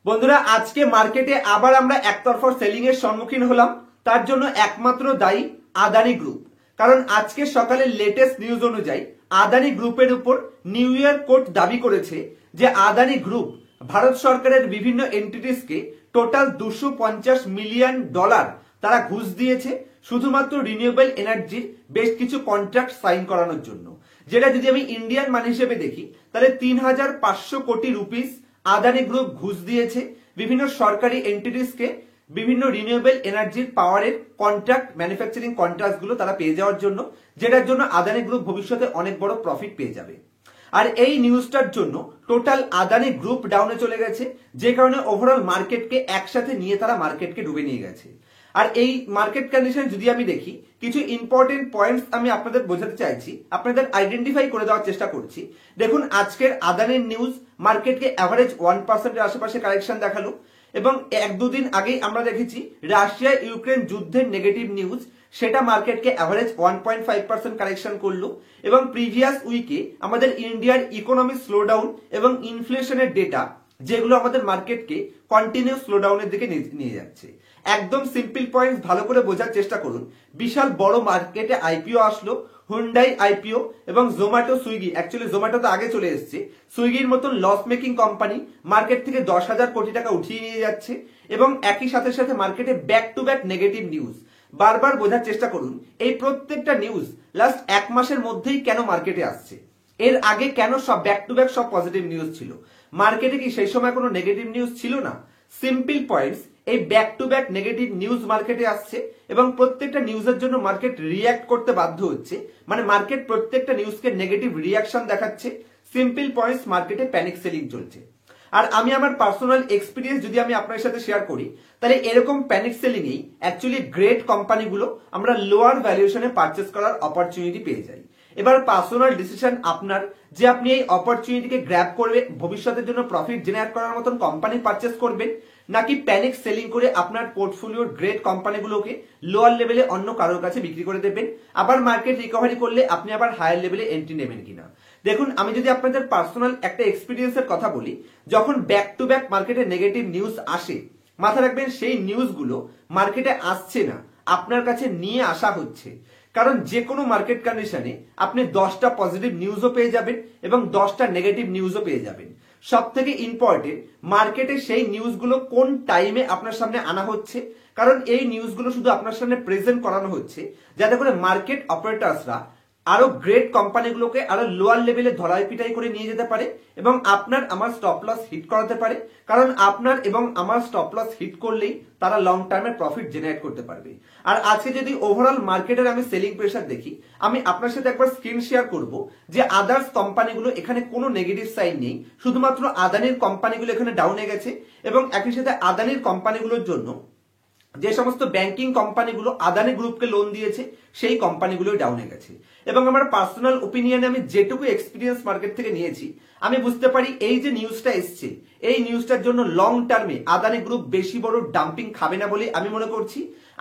বন্ধুরা, আজকে মার্কেটে আবার আমরা একতরফা সেলিং এর সম্মুখীন হলাম। তার জন্য একমাত্র দায়ী আদানি গ্রুপ। কারণ আজকে সকালে লেটেস্ট নিউজ অনুযায়ী আদানি গ্রুপের উপর নিউ ইয়ার কোর্ট দাবি করেছে যে আদানি গ্রুপ ভারত সরকারের বিভিন্ন এন্টিটিসকে টোটাল $250 মিলিয়ন তারা ঘুষ দিয়েছে শুধুমাত্র রিনিউয়েবল এনার্জির বেশ কিছু কন্ট্রাক্ট সাইন করানোর জন্য। যেটা যদি আমি ইন্ডিয়ান মানি হিসেবে দেখি তাহলে 3,500 কোটি রুপিস আদানি গ্রুপ ঘুষ দিয়েছে বিভিন্ন সরকারি এন্টিটিসকে বিভিন্ন রিনিউয়েবল এনার্জির পাওয়ারের কন্ট্রাক্ট ম্যানুফ্যাকচারিং কন্ট্রাক্ট গুলো তারা পেয়ে যাওয়ার জন্য, যেটার জন্য আদানি গ্রুপ ভবিষ্যতে অনেক বড় প্রফিট পেয়ে যাবে। আর এই নিউজটার জন্য টোটাল আদানি গ্রুপ ডাউনে চলে গেছে, যে কারণে ওভারঅল মার্কেটকে একসাথে নিয়ে তারা মার্কেটকে ডুবে নিয়ে গেছে। আর এই মার্কেট কন্ডিশন যদি আমি দেখি, কিছু ইম্পর্টেন্ট পয়েন্টস আমি আপনাদের বোঝাতে চাইছি, আপনাদের আইডেন্টিফাই করে দেওয়ার চেষ্টা করছি। দেখুন, আজকের আদানির নিউজ মার্কেটকে অ্যাভারেজ 1% এর আশেপাশে কারেকশন দেখালো এবং এক দুদিন আগেই আমরা দেখেছি রাশিয়া ইউক্রেন যুদ্ধের নেগেটিভ নিউজ, সেটা মার্কেটকে অ্যাভারেজ 1.5% কারেকশন করলো এবং প্রিভিয়াস উইকে আমাদের ইন্ডিয়ার ইকোনমি স্লোডাউন এবং ইনফ্লেশনের ডেটা, যেগুলো আমাদের মার্কেটকে কন্টিনিউ স্লোডাউনের দিকে নিয়ে যাচ্ছে। একদম সিম্পল পয়েন্টস ভালো করে বোঝার চেষ্টা করুন। বিশাল বড় মার্কেটে আইপিও আসলো, হুন্ডাই আইপিও এবং জোম্যাটো সুইগি, অ্যাকচুয়ালি জোম্যাটো তো আগে চলে এসেছে, সুইগির মতন লস মেকিং কোম্পানি মার্কেট থেকে 10,000 কোটি টাকা উঠিয়ে নিয়ে যাচ্ছে এবং একই সাথে সাথে মার্কেটে back to back negative news. বারবার বোঝার চেষ্টা করুন এই প্রত্যেকটা নিউজ লাস্ট এক মাসের মধ্যেই কেন মার্কেটে আসছে, এর আগে কেন সব ব্যাক টু ব্যাক সব পজিটিভ নিউজ ছিল। মার্কেটে কি সেই সময় কোনো নেগেটিভ নিউজ ছিল না? সিম্পল পয়েন্টস, এই back to back negative news মার্কেটে আসছে এবং প্রত্যেকটা নিউজের জন্য মার্কেট রিয়্যাক্ট করতে বাধ্য হচ্ছে, মানে মার্কেট প্রত্যেকটা নিউজকে নেগেটিভ রিয়াকশন দেখাচ্ছে। সিম্পল পয়েন্টস, মার্কেটে প্যানিক সেলিং চলছে। আর আমি আমার পার্সোনাল এক্সপিরিয়েন্স যদি আমি আপনার সাথে শেয়ার করি, তাহলে এরকম প্যানিক সেলিং এই অ্যাকচুয়ালি গ্রেট কোম্পানিগুলো আমরা লোয়ার ভ্যালুয়েশনে পারচেস করার অপরচুনিটি পেয়ে যাই। এবার পার্সোনাল ডিসিশন আপনার, যে আপনি এই অপরচুনিটিকে গ্র্যাব করবে ভবিষ্যতের জন্য প্রফিট জেনারেট করার মতন কোম্পানি পারচেস করবেন, নাকি প্যানিক সেলিং করে আপনার পোর্টফোলিওর গ্রেট কোম্পানিগুলোকে লোয়ার লেভেলে অন্য কারোর কাছে বিক্রি করে দেবেন, আবার মার্কেট রিকভারি করলে আপনি আবার হায়ার লেভেলে এন্ট্রি নেবেন কিনা। দেখুন, আমি যদি আপনাদের পার্সোনাল একটা এক্সপিরিয়েন্সের কথা বলি, যখন ব্যাক টু ব্যাক মার্কেটে নেগেটিভ নিউজ আসে, মাথা রাখবেন সেই নিউজগুলো মার্কেটে আসছে না, আপনার কাছে নিয়ে আসা হচ্ছে। কারণ যে কোনো মার্কেট কন্ডিশনে আপনি 10টা পজিটিভ নিউজও পেয়ে যাবেন এবং 10টা নেগেটিভ নিউজও পেয়ে যাবেন। সব থেকে ইম্পর্টেন্ট, মার্কেটে সেই নিউজগুলো কোন টাইমে আপনার সামনে আনা হচ্ছে, কারণ এই নিউজগুলো শুধু আপনার সামনে প্রেজেন্ট করানো হচ্ছে যাতে করে মার্কেট অপারেটরসরা আরো গ্রেট কোম্পানিগুলোকে আরো লোয়ার লেভেলে ধলাই পিটাই করে নিয়ে যেতে পারে এবং আপনার আমার স্টপ লস হিট করাতে পারে। কারণ আপনার এবং আমার স্টপ লস হিট করলেই তারা লং টার্মে প্রফিট জেনারেট করতে পারবে। আর আজকে যদি ওভারঅল মার্কেটের আমি সেলিং প্রেসার দেখি, আমি আপনার সাথে একবার স্ক্রিন শেয়ার করব যে আদার্স কোম্পানিগুলো এখানে কোনো নেগেটিভ সাইন নেই, শুধুমাত্র আদানির কোম্পানিগুলো এখানে ডাউনে গেছে এবং একই সাথে আদানির কোম্পানিগুলোর জন্য যে সমস্ত ব্যাংকিং কোম্পানিগুলো আদানি গ্রুপকে লোন দিয়েছে সেই কোম্পানিগুলো ডাউনে গেছে। এবং আমার পার্সোনাল ওপিনিয়নে আমি যেটুকু এক্সপিরিয়েন্স মার্কেট থেকে নিয়েছি, আমি বুঝতে পারি এই যে নিউজটা এসছে, এই নিউজটার জন্য লং টার্মে আদানি গ্রুপ বেশি বড় ডাম্পিং খাবে না বলে আমি মনে করছি।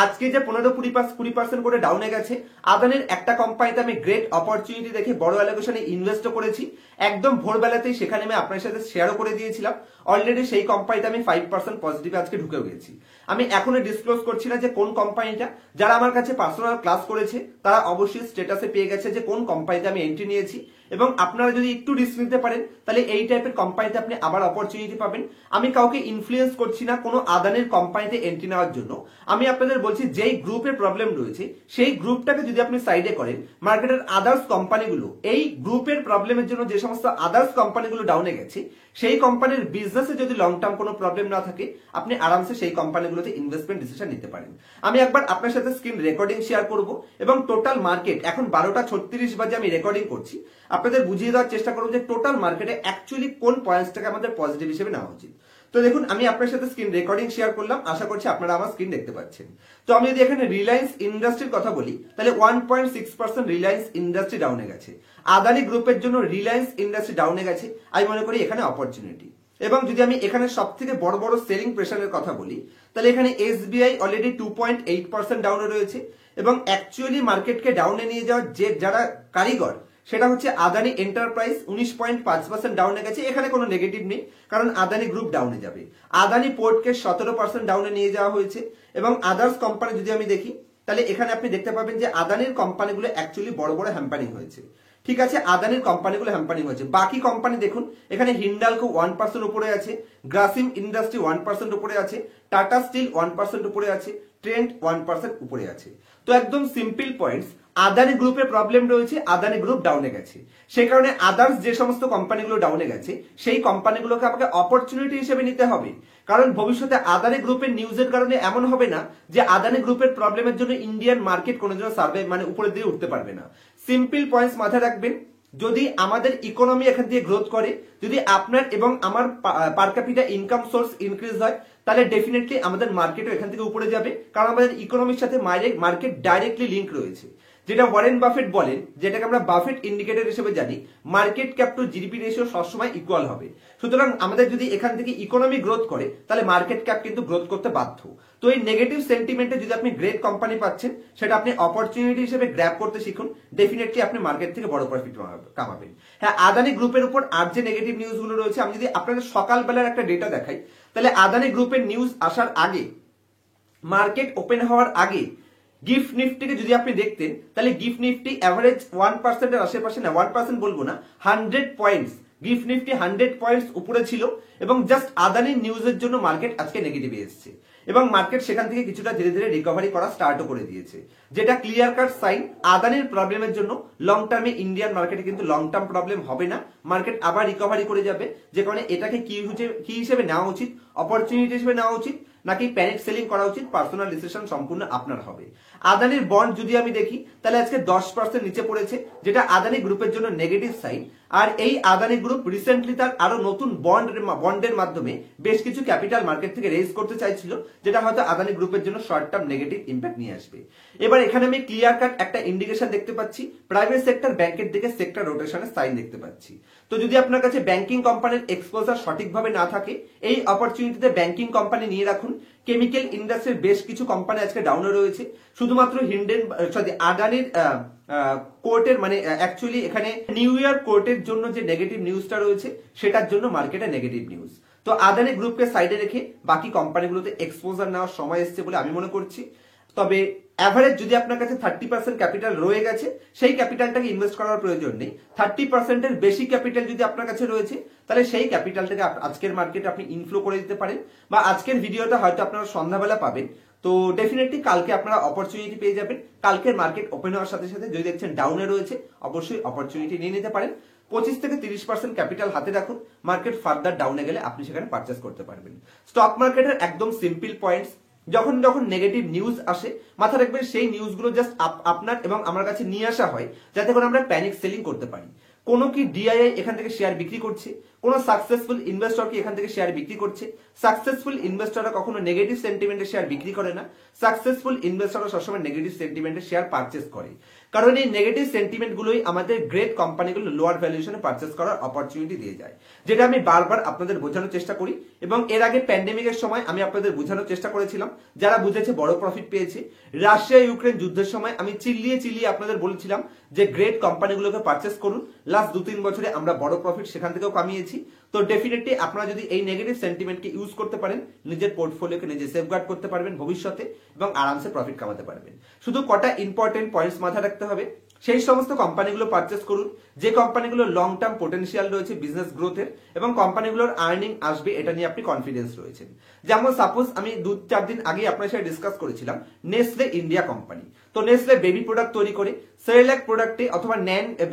আজকে যে 15-20% করে ডাউনে গেছে, আদানির একটা কোম্পানিতে আমি গ্রেট অপরচুনিটি দেখে বড় অ্যালোকেশনে ইনভেস্ট করেছি, একদম ভোরবেলাতেই সেখানে আমি আপনার সাথে শেয়ারও করে দিয়েছিলাম। অলরেডি সেই কোম্পানিতে আমি 5% পজিটিভ আজকে ঢুকে গেছি। আমি এখনো ডিসক্লোজ করছি না যে কোন কোম্পানিটা, যারা আমার কাছে পার্সোনাল ক্লাস করেছে তারা অবশ্যই স্ট্যাটাসে পেয়ে গেছে যে কোন কোম্পানিতে আমি এন্ট্রি নিয়েছি। এবং আপনারা যদি একটু রিস্ক নিতে পারেন তাহলে এই টাইপের কোম্পানিতে আপনি আবার অপরচুনিটি পাবেন। আমি কাউকে ইনফ্লুয়েন্স করছি না কোনো আদানির কোম্পানিতে এন্ট্রি নেওয়ার জন্য। আমি আপনাদের বলছি যেই গ্রুপের প্রবলেম রয়েছে সেই গ্রুপটাকে যদি আপনি সাইডে করেন, মার্কেটের আদার্স কোম্পানিগুলো এই গ্রুপের প্রবলেমের জন্য যে সমস্ত আদার্স কোম্পানিগুলো ডাউনে গেছে, সেই কোম্পানির বিজনেসে যদি লং টার্ম কোনো প্রবলেম না থাকে, আপনি আরামসে সেই কোম্পানিগুলোতে ইনভেস্টমেন্ট ডিসিশন নিতে পারেন। আমি একবার আপনার সাথে স্ক্রিন রেকর্ডিং শেয়ার করব এবং টোটাল মার্কেট এখন 12টা 36 বাজে আমি রেকর্ডিং করছি, আপনাদের বুঝিয়ে দেওয়ার চেষ্টা করব যে টোটাল মার্কেটে অ্যাকচুয়ালি কোন পয়েন্টসটাকে আমাদের পজিটিভ হিসেবে নেওয়া উচিত। তো দেখুন, আমি আপনার সাথে স্ক্রিন রেকর্ডিং শেয়ার করলাম, আশা করছি আপনারা আমার স্ক্রিন দেখতে পাচ্ছেন। তো আমি যদি এখানে রিলায়েন্স ইন্ডাস্ট্রির কথা বলি, তাহলে 1.6% রিলায়েন্স ইন্ডাস্ট্রি ডাউনে গেছে। আদানি গ্রুপের জন্য রিলায়েন্স ইন্ডাস্ট্রি ডাউনে গেছে, আমি মনে করি এখানে অপরচুনিটি। এবং যদি আমি এখানে সব থেকে বড় বড় সেলিং প্রেশারের কথা বলি, তাহলে এখানে এসবিআই অলরেডি 2.8% ডাউনে রয়েছে এবং অ্যাকচুয়ালি মার্কেটকে ডাউনে নিয়ে যাওয়ার যে যারা কারিগর, সেটা হচ্ছে আদানি এন্টারপ্রাইজ 19.5% ডাউনে গেছে। এখানে কোনো নেগেটিভ নেই, কারণ আদানি গ্রুপ ডাউনে যাবে। আদানি পোর্টকে 17% ডাউনে নিয়ে যাওয়া হয়েছে। এবং আদার্স কোম্পানি যদি আমি দেখি, তাহলে এখানে আপনি দেখতে পাবেন যে আদানির কোম্পানিগুলো অ্যাকচুয়ালি বড় বড় হ্যাম্পারিং হয়েছে। ঠিক আছে, আদানির কোম্পানিগুলো হ্যাম্পারিং হয়েছে। বাকি কোম্পানি দেখুন, এখানে হিন্ডালকো 1% উপরে আছে, গ্রাসিম ইন্ডাস্ট্রি 1% উপরে আছে, টাটা স্টিল 1% উপরে আছে, ট্রেন্ট 1% উপরে আছে। তো একদম সিম্পল পয়েন্টস, আদানি গ্রুপের প্রবলেম রয়েছে, আদানি গ্রুপ ডাউনে গেছে। সেই কারণে আদার্স যে সমস্ত কোম্পানিগুলো ডাউনে গেছে সেই কোম্পানিগুলোকে আমাকে অপরচুনিটি হিসেবে নিতে হবে। কারণ ভবিষ্যতে আদানি গ্রুপের নিউজের কারণে এমন হবে না যে আদানি গ্রুপের প্রবলেমের জন্য ইন্ডিয়ান মার্কেট কোনো জন্য সার্ভে উপরে দিয়ে উঠতে পারবে না। সিম্পল পয়েন্টস মাথায় রাখবেন, যদি আমাদের ইকোনমি এখান থেকে গ্রোথ করে, যদি আপনার এবং আমার পার ক্যাপিটা ইনকাম সোর্স ইনক্রিজ হয়, তাহলে ডেফিনেটলি আমাদের মার্কেটও এখান থেকে উপরে যাবে। কারণ আমাদের ইকোনমির সাথে মার্কেট ডাইরেক্টলি লিঙ্ক রয়েছে। যেটা ওয়ারেন বাফেট বলেন, যেটাকে আমরা বাফেট ইন্ডিকেটর হিসেবে জানি, market cap two GDP ratio সবসময় ইকুয়াল হবে। সুতরাং আমাদের যদি এখান থেকে ইকোনমি গ্রোথ করে, তাহলে মার্কেট ক্যাপ কিন্তু গ্রোথ করতে বাধ্য। তো এই নেগেটিভ সেন্টিমেন্টে যদি আপনি গ্রেট কোম্পানি পাচ্ছেন, সেটা আপনি অপরচুনিটি হিসেবে গ্র্যাব করতে শিখুন, ডেফিনেটলি আপনি মার্কেট থেকে বড় প্রফিট কামাবেন। হ্যাঁ, আদানি গ্রুপের উপর আর যে নেগেটিভ নিউজগুলো রয়েছে, আমি যদি আপনাদের সকালবেলার একটা ডেটা দেখাই, তাহলে আদানি গ্রুপের নিউজ আসার আগে, মার্কেট ওপেন হওয়ার আগে গিফট নিফটিকে যদি আপনি দেখতেন, তাহলে গিফট নিফটি অ্যাভারেজ 1% এর আশেপাশে, না 1% বলবো না, 100 পয়েন্টস, গিফট নিফটি 100 পয়েন্টস উপরে ছিল। এবং জাস্ট আদানির নিউজের জন্য মার্কেট আজকে নেগেটিভে এসেছে, এবং মার্কেট সেখান থেকে কিছুটা ধীরে ধীরে রিকভারি করা স্টার্টও করে দিয়েছে, যেটা ক্লিয়ার কাট সাইন আদানির প্রবলেমের জন্য লং টার্মে ইন্ডিয়ান মার্কেটে কিন্তু লং টার্ম প্রবলেম হবে না, মার্কেট আবার রিকভারি করে যাবে। যে কারণে এটাকে কি হিসেবে নেওয়া উচিত, অপরচুনিটি হিসেবে নেওয়া উচিত, নাকি প্যানিক সেলিং করা উচিত, পার্সোনাল ডিসিশন সম্পূর্ণ আপনার হবে। আদানির বন্ড যদি আমি দেখি, তাহলে আজকে 10% নিচে পড়েছে, যেটা আদানি গ্রুপের জন্য নেগেটিভ সাইন। আর এই আদানি গ্রুপ রিসেন্টলি তার আরো নতুন বন্ডের মাধ্যমে বেশ কিছু ক্যাপিটাল মার্কেট থেকে রেজ করতে চাইছিল, যেটা হয়তো আদানি গ্রুপের জন্য শর্ট টার্ম নেগেটিভ ইম্প্যাক্ট নিয়ে আসবে। এবার এখানে আমি ক্লিয়ার কাট একটা ইন্ডিকেশন দেখতে পাচ্ছি, প্রাইভেট সেক্টর ব্যাংকের দিকে সেক্টর রোটেশনের সাইন দেখতে পাচ্ছি। তো যদি আপনার কাছে ব্যাংকিং কোম্পানির এক্সপোজার সঠিকভাবে না থাকে, এই অপরচুনিটিতে ব্যাংকিং কোম্পানি নিয়ে রাখুন। কেমিক্যাল ইন্ডাস্ট্রির বেশ কিছু কোম্পানি আজকে ডাউনে রয়েছে, শুধুমাত্র আদানির কোর্টের মানে অ্যাকচুয়ালি এখানে নিউ ইয়ার কোর্টের জন্য যে নেগেটিভ নিউজটা রয়েছে, সেটার জন্য মার্কেটে নেগেটিভ নিউজ। তো আদানি গ্রুপকে সাইডে রেখে বাকি কোম্পানিগুলোতে এক্সপোজার নেওয়ার সময় এসছে বলে আমি মনে করছি। তবে অ্যাভারেজ যদি আপনার কাছে 30% ক্যাপিটাল রয়ে গেছে, সেই ক্যাপিটালটাকে ইনভেস্ট করার প্রয়োজন নেই। 30% এর বেশি ক্যাপিটাল যদি আপনার কাছে রয়েছে, তাহলে সেই ক্যাপিটালটাকে আজকের মার্কেটে আপনি ইনফ্লো করে দিতে পারেন, বা আজকের ভিডিওটা হয়তো আপনারা সন্ধ্যাবেলা পাবেন। তো ডেফিনেটলি কালকে আপনারা অপরচুনিটি পেয়ে যাবেন। কালকের মার্কেট ওপেন হওয়ার সাথে সাথে যদি দেখছেন ডাউনে রয়েছে, অবশ্যই অপরচুনিটি নিয়ে নিতে পারেন। 25 থেকে 30% ক্যাপিটাল হাতে রাখুন, মার্কেট ফার্দার ডাউনে গেলে আপনি সেখানে পারচেস করতে পারবেন। স্টক মার্কেটের একদম সিম্পল পয়েন্টস, যখন নেগেটিভ নিউজ আসে, মাথা রাখবেন সেই নিউজগুলো জাস্ট আপনার এবং আমার কাছে নিয়ে আসা হয়, যাতে করে আমরা প্যানিক সেলিং করতে পারি। কোনো কি ডিআইআই এখান থেকে শেয়ার বিক্রি করছে, কোনো সাকসেসফুল ইনভেস্টর কি এখান থেকে শেয়ার বিক্রি করছে? সাকসেসফুল ইনভেস্টররা কখনো নেগেটিভ সেন্টিমেন্টের শেয়ার বিক্রি করে না, সাকসেসফুল ইনভেস্টররা সবসময় নেগেটিভ সেন্টিমেন্টের শেয়ার পারচেস করে। কারণ এই নেগেটিভ সেন্টিমেন্ট গুলোই আমাদের গ্রেট কোম্পানিগুলো লোয়ার ভ্যালুয়েশনে পারচেস করার অপরচুনিটি দিয়ে যায়, যেটা আমি বারবার আপনাদের বোঝানোর চেষ্টা করি। এবং এর আগে প্যান্ডেমিকের সময় আমি আপনাদের বোঝানোর চেষ্টা করেছিলাম, যারা বুঝেছে বড় প্রফিট পেয়েছে। রাশিয়া ইউক্রেন যুদ্ধের সময় আমি চিল্লিয়ে আপনাদের বলেছিলাম যে গ্রেট কোম্পানিগুলোকে পারচেস করুন। লাস্ট 2-3 বছরে আমরা বড় প্রফিট সেখান থেকেও কামিয়েছি। তো ডেফিনেটলি আপনারা যদি এই নেগেটিভ সেন্টিমেন্টকে ইউজ করতে পারেন, নিজের পোর্টফোলিওকে নিজে সেফগার্ড করতে পারবেন ভবিষ্যতে, এবং আরামসে প্রফিট কামাতে পারবেন। শুধু কটা ইম্পর্টেন্ট পয়েন্টস মাথায় রাখতে হবে, সেই সমস্ত কোম্পানিগুলো পারচেস করুন যে কোম্পানিগুলো লং টার্ম পোটেনশিয়াল রয়েছে বিজনেস গ্রোথের, এবং কোম্পানিগুলোর আর্নিং আসবে এটা নিয়ে আপনি কনফিডেন্স রয়েছেন। যেমন সাপোজ আমি 2-4 দিন আগে আপনার সাথে ডিসকাস করেছিলাম নেসলে ইন্ডিয়া কোম্পানি। তো নেসলে বেবি প্রোডাক্ট তৈরি করে, সেরেলাক প্রোডাক্টে অথবা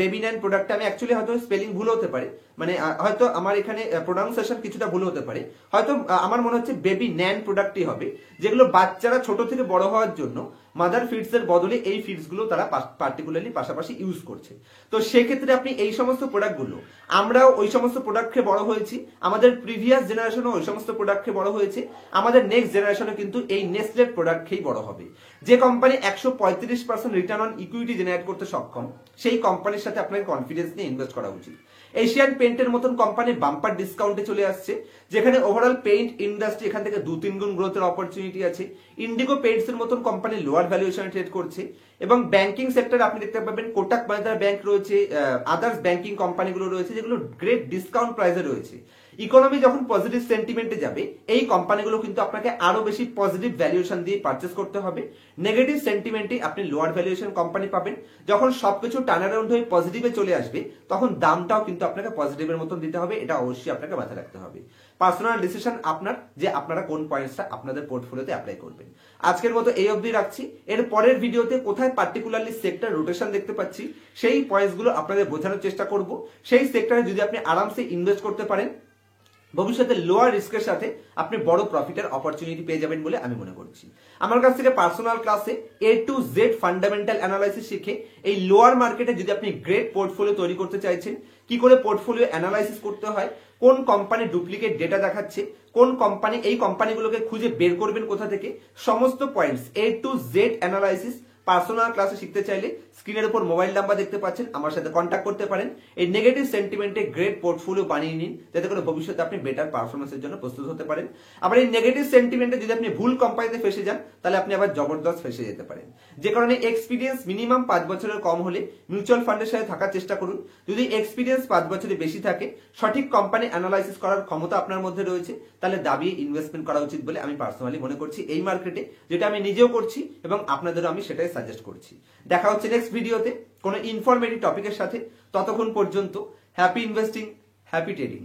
বেবি ন্যান প্রোডাক্টে, আমি অ্যাকচুয়ালি হয়তো স্পেলিং ভুল হতে পারে, মানে হয়তো আমার এখানে প্রোনাউন্সিয়েশন কিছুটা ভুল হতে পারে, হয়তো আমার মনে হচ্ছে বেবি ন্যান প্রোডাক্টই হবে, যেগুলো বাচ্চারা ছোট থেকে বড় হওয়ার জন্য মাদার ফিডস এর বদলে এই ফিডস গুলো তারা পার্টিকুলারলি পাশাপাশি ইউজ করছে। তো সেক্ষেত্রে আপনি এই সমস্ত প্রোডাক্টগুলো, আমরাও ওই সমস্ত প্রোডাক্ট খেয়ে বড় হয়েছি, আমাদের প্রিভিয়াস জেনারেশনও ওই সমস্ত প্রোডাক্ট খেয়ে বড় হয়েছে, আমাদের নেক্সট জেনারেশনও কিন্তু এই নেসলের প্রোডাক্ট খেয়েই বড় হবে। যে company 135% return on equity generate করতে সক্ষম, সেই কোম্পানির সাথে আপনার কনফিডেন্স নিয়ে ইনভেস্ট করা উচিত। এশিয়ান পেইন্টের মতন কোম্পানি বাম্পার ডিসকাউন্টে চলে আসছে, যেখানে ওভারঅল পেইন্ট ইন্ডাস্ট্রি এখান থেকে 2-3 গুণ গ্রোথের অপরচুনিটি আছে। ইন্ডিগো পেইন্টস এর মতন কোম্পানি লোয়ার ভ্যালুয়েশনে ট্রেড করছে। এবং ব্যাংকিং সেক্টরে আপনি দেখতে পাবেন কোটাক মাহিন্দ্রা ব্যাংক রয়েছে, আদার্স ব্যাংকিং কোম্পানিগুলো রয়েছে যেগুলো গ্রেট ডিসকাউন্ট প্রাইসে রয়েছে। ইকোনমি যখন পজিটিভ সেন্টিমেন্টে যাবে এই কোম্পানিগুলো কিন্তু আপনাকে আরো বেশি পজিটিভ ভ্যালুয়েশন দিয়ে পারচেস করতে হবে। নেগেটিভ সেন্টিমেন্টে আপনি লোয়ার ভ্যালুয়েশন কোম্পানি পাবেন। যখন সবকিছু টার্ন অ্যারাউন্ড হয়ে পজিটিভে চলে আসবে তখন দামটাও কিন্তু আপনাকে পজিটিভের মতন দিতে হবে, এটা অবশ্যই আপনাকে মাথায় রাখতে হবে। পার্সোনাল ডিসিশন আপনার যে আপনারা কোন পয়েন্টসটা আপনাদের পোর্টফোলিওতে অ্যাপ্লাই করবেন। আজকের মতো এই অবধি রাখছি। এর পরের ভিডিওতে কোথায় পার্টিকুলারলি সেক্টর রোটেশন দেখতে পাচ্ছি সেই পয়েন্টসগুলো আপনাদের বোঝানোর চেষ্টা করব। সেই সেক্টরে যদি আপনি আরামসে ইনভেস্ট করতে পারেন ভবিষ্যতে লোয়ার রিস্কের সাথে আপনি বড় প্রফিটের অপরচুনিটি পেয়ে যাবেন বলে আমি মনে করছি। আমার কাছ থেকে পার্সোনাল ক্লাসে A to Z fundamental analysis শিখে এই লোয়ার মার্কেটে যদি আপনি গ্রেট পোর্টফোলিও তৈরি করতে চাইছেন, কি করে পোর্টফোলিও অ্যানালাইসিস করতে হয়, কোন কোম্পানি ডুপ্লিকেট ডেটা দেখাচ্ছে, কোন কোম্পানি, এই কোম্পানিগুলোকে খুঁজে বের করবেন কোথা থেকে, সমস্ত points A to Z analysis personal ক্লাসে শিখতে চাইলে স্ক্রিনের উপর মোবাইল নাম্বার দেখতে পাচ্ছেন, আমার সাথে কন্ট্যাক্ট করতে পারেন। এই নেগেটিভ সেন্টিমেন্টে গ্রেট পোর্টফোলিও বানিয়ে নিন যাতে করে ভবিষ্যতে আপনি বেটার পারফরমেন্সের জন্য প্রস্তুত হতে পারেন। আবার এই নেগেটিভ সেন্টিমেন্টে যদি আপনি ভুল কোম্পানিতে ফেসে যান তাহলে আপনি আবার জবরদস্ত ফেসে যেতে পারেন। যে কারণে এক্সপিরিয়েন্স মিনিমাম 5 বছরের কম হলে মিউচুয়াল ফান্ডের সাথে থাকার চেষ্টা করুন। যদি এক্সপিরিয়েন্স 5 বছরের বেশি থাকে, সঠিক কোম্পানি অ্যানালাইসিস করার ক্ষমতা আপনার মধ্যে রয়েছে, তাহলে দাবিয়ে ইনভেস্টমেন্ট করা উচিত বলে আমি পার্সোনালি মনে করছি এই মার্কেটে, যেটা আমি নিজেও করছি এবং আপনাদেরও আমি সেটাই সাজেস্ট করছি। দেখা হচ্ছে নেক্সট ভিডিওতে কোনো ইনফরমেটিভ টপিকের সাথে। ততক্ষণ পর্যন্ত হ্যাপি ইনভেস্টিং, হ্যাপি ট্রেডিং।